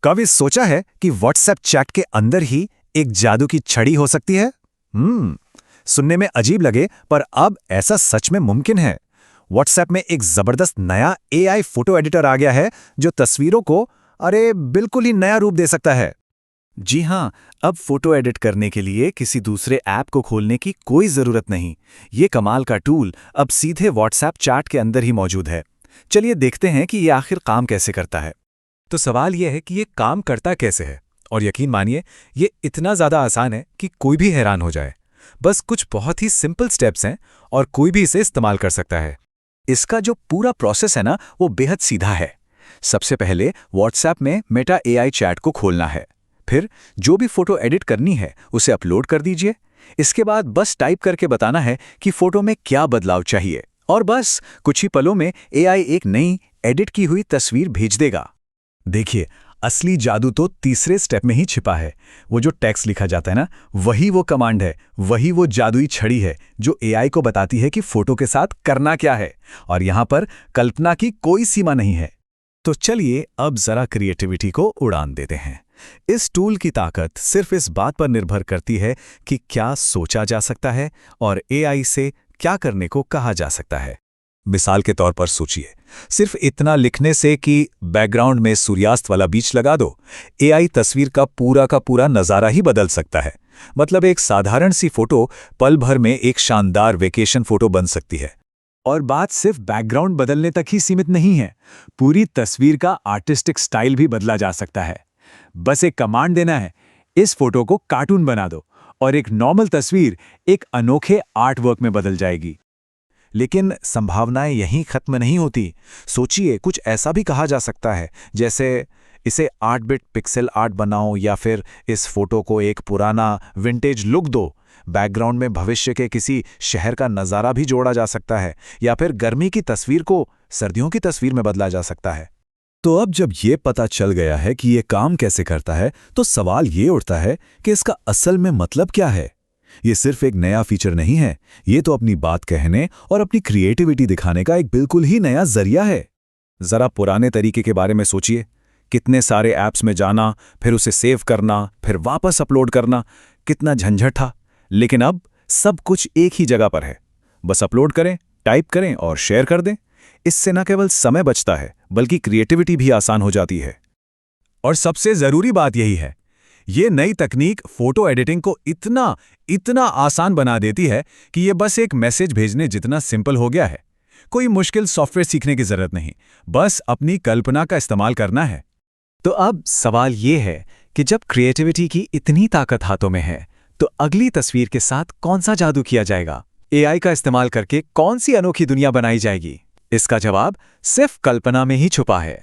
कभी सोचा है कि व्हाट्सएप चैट के अंदर ही एक जादू की छड़ी हो सकती है? सुनने में अजीब लगे, पर अब ऐसा सच में मुमकिन है। व्हाट्सएप में एक जबरदस्त नया एआई फोटो एडिटर आ गया है जो तस्वीरों को बिल्कुल ही नया रूप दे सकता है। जी हाँ, अब फोटो एडिट करने के लिए किसी दूसरे ऐप को खोलने की कोई जरूरत नहीं। ये कमाल का टूल अब सीधे व्हाट्सएप चैट के अंदर ही मौजूद है। चलिए देखते हैं कि ये आखिर काम कैसे करता है। तो सवाल यह है कि ये काम करता कैसे है, और यकीन मानिए ये इतना ज़्यादा आसान है कि कोई भी हैरान हो जाए। बस कुछ बहुत ही सिंपल स्टेप्स हैं और कोई भी इसे इस्तेमाल कर सकता है। इसका जो पूरा प्रोसेस है ना, वो बेहद सीधा है। सबसे पहले व्हाट्सएप में मेटा एआई चैट को खोलना है। फिर जो भी फोटो एडिट करनी है उसे अपलोड कर दीजिए। इसके बाद बस टाइप करके बताना है कि फोटो में क्या बदलाव चाहिए, और बस कुछ ही पलों में एआई एक नई एडिट की हुई तस्वीर भेज देगा। देखिए, असली जादू तो तीसरे स्टेप में ही छिपा है। वो जो टेक्स्ट लिखा जाता है ना, वही वो कमांड है, वही वो जादुई छड़ी है जो एआई को बताती है कि फोटो के साथ करना क्या है। और यहाँ पर कल्पना की कोई सीमा नहीं है। तो चलिए अब जरा क्रिएटिविटी को उड़ान देते हैं। इस टूल की ताकत सिर्फ इस बात पर निर्भर करती है कि क्या सोचा जा सकता है और एआई से क्या करने को कहा जा सकता है। मिसाल के तौर पर सोचिए, सिर्फ इतना लिखने से कि बैकग्राउंड में सूर्यास्त वाला बीच लगा दो, एआई तस्वीर का पूरा नज़ारा ही बदल सकता है। मतलब एक साधारण सी फोटो पल भर में एक शानदार वेकेशन फोटो बन सकती है। और बात सिर्फ बैकग्राउंड बदलने तक ही सीमित नहीं है, पूरी तस्वीर का आर्टिस्टिक स्टाइल भी बदला जा सकता है। बस एक कमांड देना है, इस फोटो को कार्टून बना दो, और एक नॉर्मल तस्वीर एक अनोखे आर्ट वर्क में बदल जाएगी। लेकिन संभावनाएं यहीं खत्म नहीं होती। सोचिए, कुछ ऐसा भी कहा जा सकता है जैसे इसे 8 बिट पिक्सेल आर्ट बनाओ, या फिर इस फोटो को एक पुराना विंटेज लुक दो। बैकग्राउंड में भविष्य के किसी शहर का नज़ारा भी जोड़ा जा सकता है, या फिर गर्मी की तस्वीर को सर्दियों की तस्वीर में बदला जा सकता है। तो अब जब ये पता चल गया है कि ये काम कैसे करता है, तो सवाल ये उठता है कि इसका असल में मतलब क्या है। ये सिर्फ एक नया फीचर नहीं है, ये तो अपनी बात कहने और अपनी क्रिएटिविटी दिखाने का एक बिल्कुल ही नया जरिया है। जरा पुराने तरीके के बारे में सोचिए, कितने सारे ऐप्स में जाना, फिर उसे सेव करना, फिर वापस अपलोड करना, कितना झंझट था। लेकिन अब सब कुछ एक ही जगह पर है। बस अपलोड करें, टाइप करें और शेयर कर दें। इससे न केवल समय बचता है, बल्कि क्रिएटिविटी भी आसान हो जाती है। और सबसे जरूरी बात यही है, ये नई तकनीक फोटो एडिटिंग को इतना आसान बना देती है कि ये बस एक मैसेज भेजने जितना सिंपल हो गया है। कोई मुश्किल सॉफ्टवेयर सीखने की जरूरत नहीं, बस अपनी कल्पना का इस्तेमाल करना है। तो अब सवाल ये है कि जब क्रिएटिविटी की इतनी ताकत हाथों में है, तो अगली तस्वीर के साथ कौन सा जादू किया जाएगा? एआई का इस्तेमाल करके कौन सी अनोखी दुनिया बनाई जाएगी? इसका जवाब सिर्फ कल्पना में ही छुपा है।